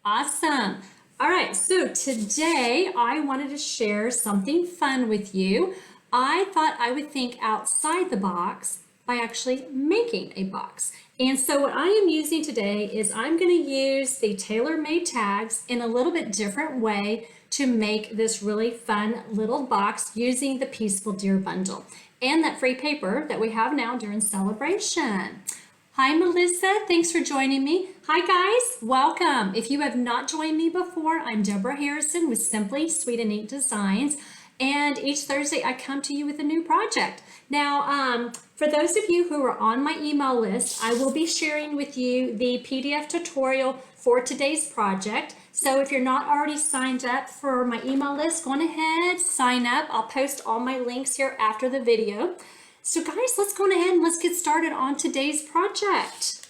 Awesome. All right, so today I wanted to share something fun with you. I thought I would think outside the box by actually making a box. And so what I am using today is I'm going to use the tailor-made tags in a little bit different way to make this really fun little box using the Peaceful Deer bundle and that free paper that we have now during Sale-a-Bration. Hi Melissa, thanks for joining me. Hi guys, welcome. If you have not joined me before, I'm Deborah Harrison with Simply Sweet and Neat Designs, and each Thursday I come to you with a new project. Now, for those of you who are on my email list, I will be sharing with you the PDF tutorial for today's project. So if you're not already signed up for my email list, go on ahead, sign up. I'll post all my links here after the video. So guys, let's go ahead and let's get started on today's project.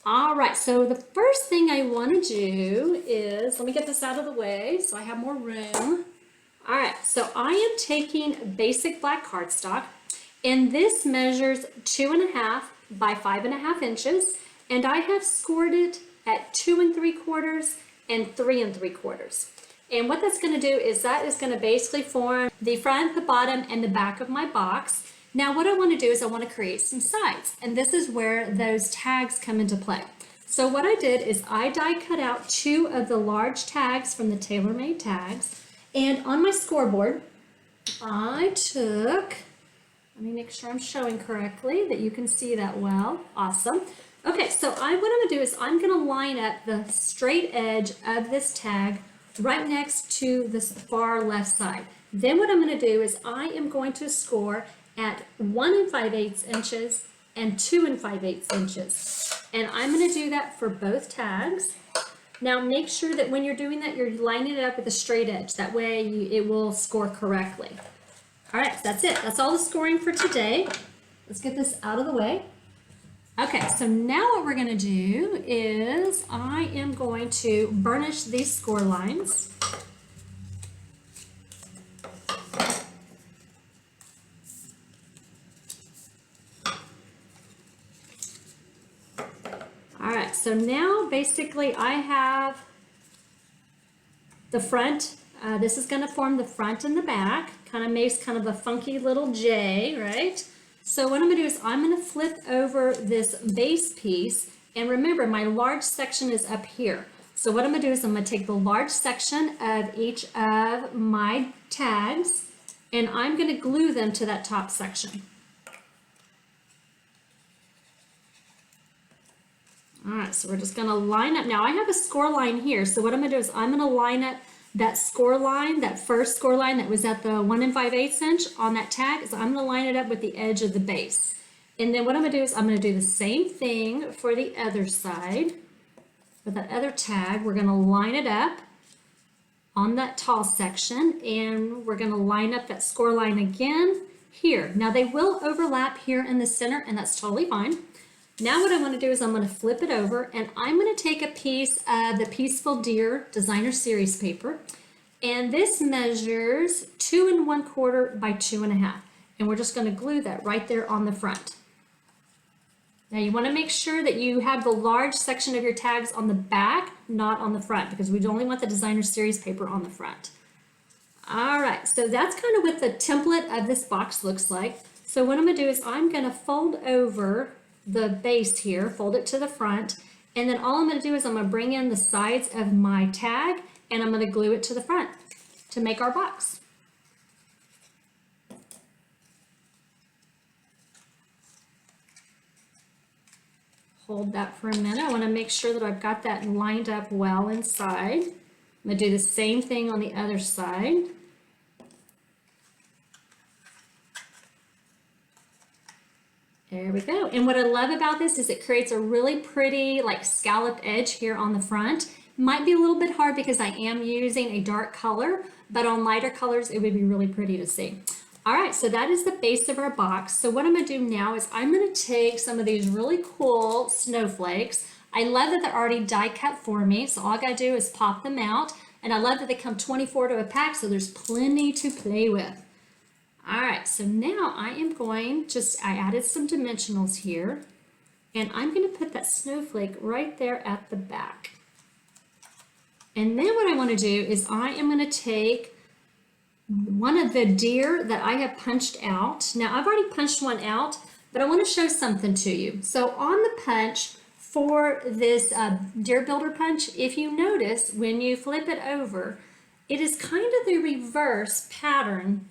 All right, so the first thing I want to do is, let me get this out of the way so I have more room. All right, so I am taking basic black cardstock, and this measures 2.5 by 5.5 inches, and I have scored it at 2 3/4 and 3 3/4. And what that's going to do is that is going to basically form the front, the bottom, and the back of my box. Now what I want to do is I want to create some sides, and this is where those tags come into play. So what I did is I die cut out 2 of the large tags from the tailor-made tags, and on my scoreboard I took, let me make sure I'm showing correctly that you can see that well. Awesome. Okay, so what I'm going to do is I'm going to line up the straight edge of this tag right next to the far left side. Then what I'm going to do is I am going to score at 1 5/8 inches and 2 5/8 inches. And I'm going to do that for both tags. Now make sure that when you're doing that, you're lining it up with a straight edge. That way it will score correctly. All right, so that's it. That's all the scoring for today. Let's get this out of the way. Okay, so now what we're going to do is I am going to burnish these score lines. So now basically I have the front, this is going to form the front and the back, kind of makes kind of a funky little J, right? So what I'm going to do is I'm going to flip over this base piece, and remember my large section is up here. So what I'm going to do is I'm going to take the large section of each of my tags and I'm going to glue them to that top section. All right, so we're just going to line up. Now I have a score line here, so what I'm going to do is I'm going to line up that score line, that first score line that was at the 1 5/8 inch on that tag. So I'm going to line it up with the edge of the base. And then what I'm going to do is I'm going to do the same thing for the other side. For that other tag, we're going to line it up on that tall section, and we're going to line up that score line again here. Now they will overlap here in the center, and that's totally fine. Now what I want to do is I'm going to flip it over, and I'm going to take a piece of the Peaceful Deer Designer Series paper, and this measures 2 1/4 by 2.5, and we're just going to glue that right there on the front. Now you want to make sure that you have the large section of your tags on the back, not on the front, because we only want the Designer Series paper on the front. All right, so that's kind of what the template of this box looks like. So what I'm going to do is I'm going to fold over the base here, fold it to the front, and then all I'm going to do is I'm going to bring in the sides of my tag and I'm going to glue it to the front to make our box. Hold that for a minute. I want to make sure that I've got that lined up well inside. I'm going to do the same thing on the other side. There we go. And what I love about this is it creates a really pretty like scalloped edge here on the front. Might be a little bit hard because I am using a dark color, but on lighter colors it would be really pretty to see. All right, so that is the base of our box. So what I'm going to do now is I'm going to take some of these really cool snowflakes. I love that they're already die cut for me, so all I got to do is pop them out. And I love that they come 24 to a pack, so there's plenty to play with. All right, so now I am going, I added some dimensionals here. And I'm going to put that snowflake right there at the back. And then what I want to do is I am going to take one of the deer that I have punched out. Now I've already punched one out, but I want to show something to you. So on the punch for this deer builder punch, if you notice when you flip it over, it is kind of the reverse pattern.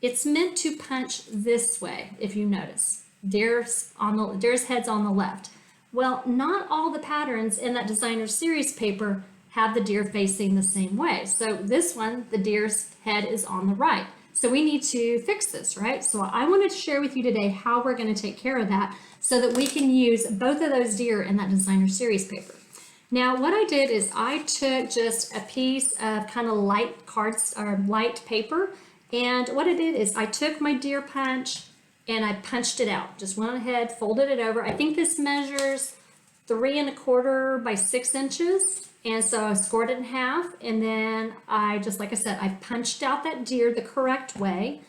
It's meant to punch this way, if you notice. Deer's head's on the left. Well, not all the patterns in that designer series paper have the deer facing the same way. So this one, the deer's head is on the right. So we need to fix this, right? So I wanted to share with you today how we're going to take care of that so that we can use both of those deer in that designer series paper. Now what I did is I took just a piece of kind of light cards or light paper, and what I did is I took my deer punch and I punched it out. Just went ahead, folded it over. I think this measures 3 1/4 by 6 inches. And so I scored it in half, and then like I said, I punched out that deer the correct way.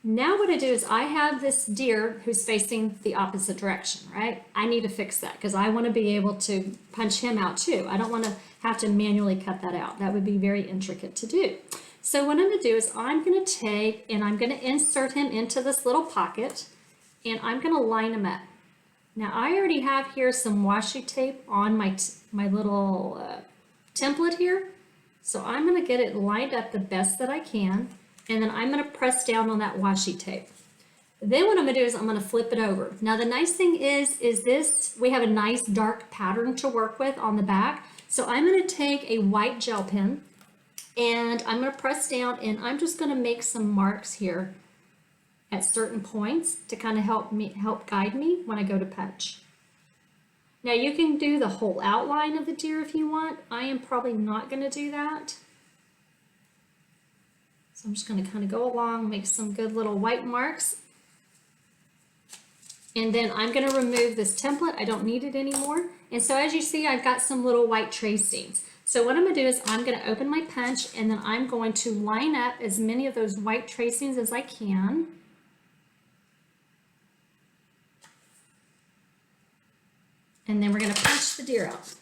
Now what I do is I have this deer who's facing the opposite direction, right? I need to fix that because I want to be able to punch him out too. I don't want to have to manually cut that out. That would be very intricate to do. So what I'm going to do is I'm going to take and I'm going to insert him into this little pocket, and I'm going to line him up. Now I already have here some washi tape on my little template here. So I'm going to get it lined up the best that I can, and then I'm going to press down on that washi tape. Then what I'm going to do is I'm going to flip it over. Now the nice thing is this, we have a nice dark pattern to work with on the back. So I'm going to take a white gel pen and I'm going to press down, and I'm just going to make some marks here at certain points to kind of help guide me when I go to punch. Now you can do the whole outline of the deer if you want. I am probably not going to do that. So I'm just going to kind of go along, make some good little white marks. And then I'm going to remove this template. I don't need it anymore. And so as you see, I've got some little white tracings. So what I'm going to do is I'm going to open my punch, and then I'm going to line up as many of those white tracings as I can. And then we're going to punch the deer out.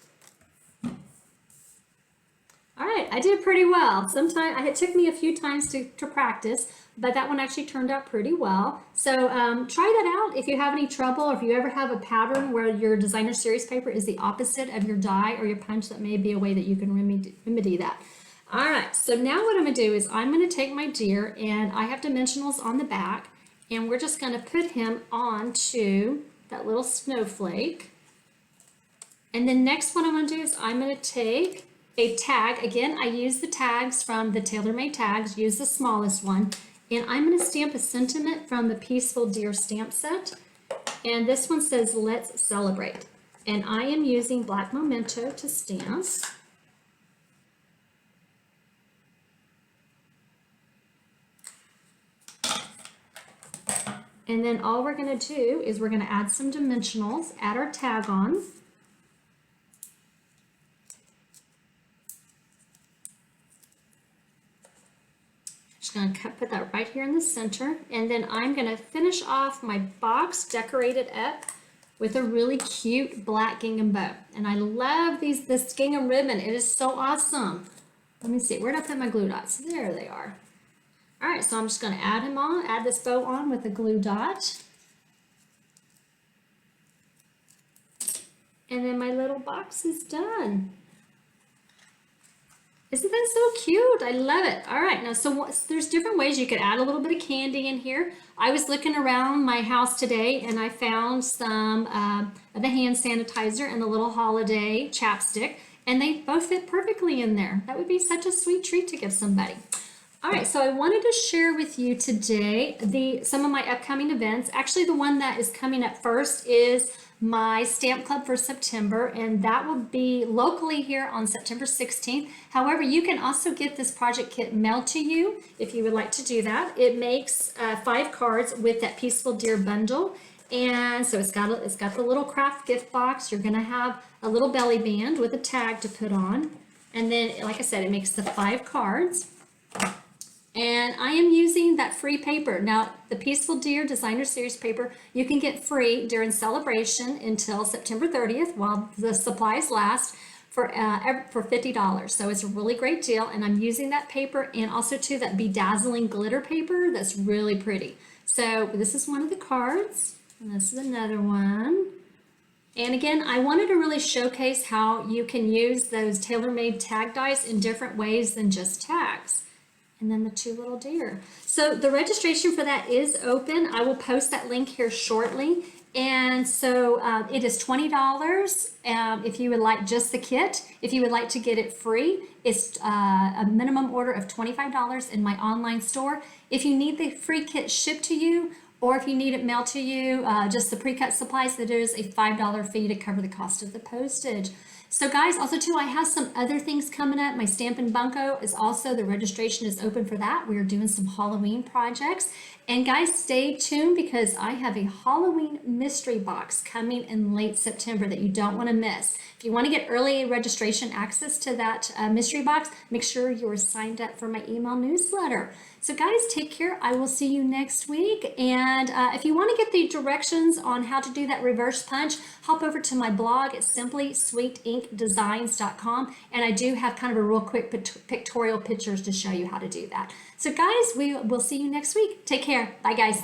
All right, I did pretty well. It took me a few times to practice, but that one actually turned out pretty well. So try that out if you have any trouble, or if you ever have a pattern where your designer series paper is the opposite of your die or your punch. That may be a way that you can remedy that. All right, so now what I'm going to do is I'm going to take my deer, and I have dimensionals on the back, and we're just going to put him onto that little snowflake. And then next what I'm going to do is I'm going to take a tag. Again, I use the tags from the Tailor Made tags, use the smallest one. And I'm going to stamp a sentiment from the Peaceful Deer stamp set. And this one says, "Let's celebrate." And I am using black memento to stamp. And then all we're going to do is we're going to add some dimensionals, add our tag on. Going to put that right here in the center, and then I'm going to finish off my box, decorate it up with a really cute black gingham bow. And I love this gingham ribbon. It is so awesome. Let me see, where did I put my glue dots? There they are. All right, so I'm just going to add this bow on with a glue dot. And then my little box is done. Isn't that so cute? I love it. All right, now there's different ways you could add a little bit of candy in here. I was looking around my house today, and I found some of the hand sanitizer and the little holiday chapstick, and they both fit perfectly in there. That would be such a sweet treat to give somebody. All right, so I wanted to share with you today some of my upcoming events. Actually, the one that is coming up first is my stamp club for September, and that will be locally here on September 16th. However, you can also get this project kit mailed to you if you would like to do that. It makes 5 cards with that Peaceful Deer bundle, and so it's got the little craft gift box. You're going to have a little belly band with a tag to put on, and then, like I said, it makes the 5 cards. And I am using that free paper. Now, the Peaceful Deer Designer Series paper, you can get free during Sale-a-Bration until September 30th while the supplies last for $50. So it's a really great deal. And I'm using that paper and also too that bedazzling glitter paper that's really pretty. So this is one of the cards and this is another one. And again, I wanted to really showcase how you can use those tailor-made tag dies in different ways than just tags. And then the two little deer. So the registration for that is open. I will post that link here shortly. And so it is $20 if you would like just the kit. If you would like to get it free, it's a minimum order of $25 in my online store. If you need the free kit shipped to you, or if you need it mailed to you, just the pre-cut supplies, that is a $5 fee to cover the cost of the postage. So guys, also too, I have some other things coming up. My Stampin' Bunko is also, the registration is open for that. We are doing some Halloween projects. And guys, stay tuned because I have a Halloween mystery box coming in late September that you don't want to miss. If you want to get early registration access to that mystery box, make sure you're signed up for my email newsletter. So guys, take care. I will see you next week. And if you want to get the directions on how to do that reverse punch, hop over to my blog at simplysweetinkdesigns.com. And I do have kind of a real quick pictorial pictures to show you how to do that. So guys, we will see you next week. Take care. Bye guys.